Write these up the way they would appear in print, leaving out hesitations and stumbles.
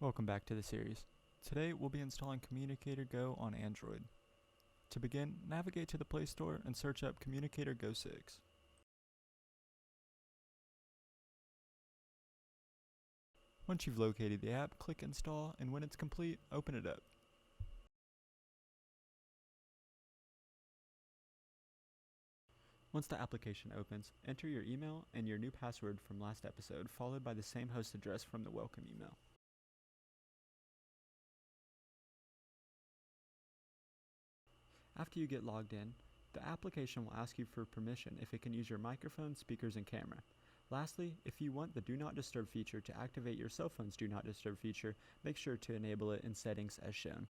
Welcome back to the series. Today we'll be installing Communicator Go on Android. To begin, navigate to the Play Store and search up Communicator Go 6. Once you've located the app, click Install, and when it's complete, open it up. Once the application opens, enter your email and your new password from last episode, followed by the same host address from the welcome email. After you get logged in, the application will ask you for permission if it can use your microphone, speakers, and camera. Lastly, if you want the Do Not Disturb feature to activate your cell phone's Do Not Disturb feature, make sure to enable it in settings as shown.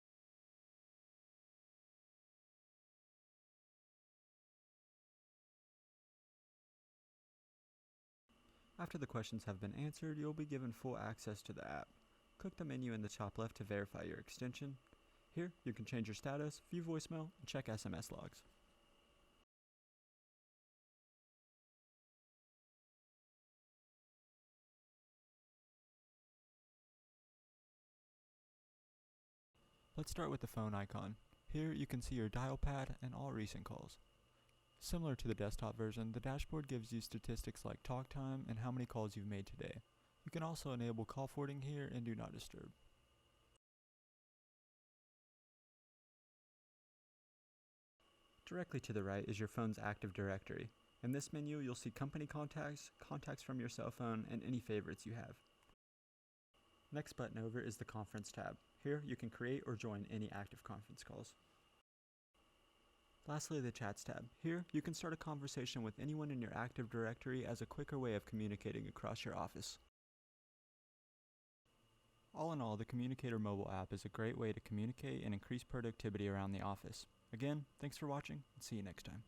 After the questions have been answered, you'll be given full access to the app. Click the menu in the top left to verify your extension. Here, you can change your status, view voicemail, and check SMS logs. Let's start with the phone icon. Here, you can see your dial pad and all recent calls. Similar to the desktop version, the dashboard gives you statistics like talk time and how many calls you've made today. You can also enable call forwarding here and Do Not Disturb. Directly to the right is your phone's active directory. In this menu, you'll see company contacts, contacts from your cell phone, and any favorites you have. Next button over is the Conference tab. Here, you can create or join any active conference calls. Lastly, the Chats tab. Here, you can start a conversation with anyone in your active directory as a quicker way of communicating across your office. All in all, the Communicator mobile app is a great way to communicate and increase productivity around the office. Again, thanks for watching, and see you next time.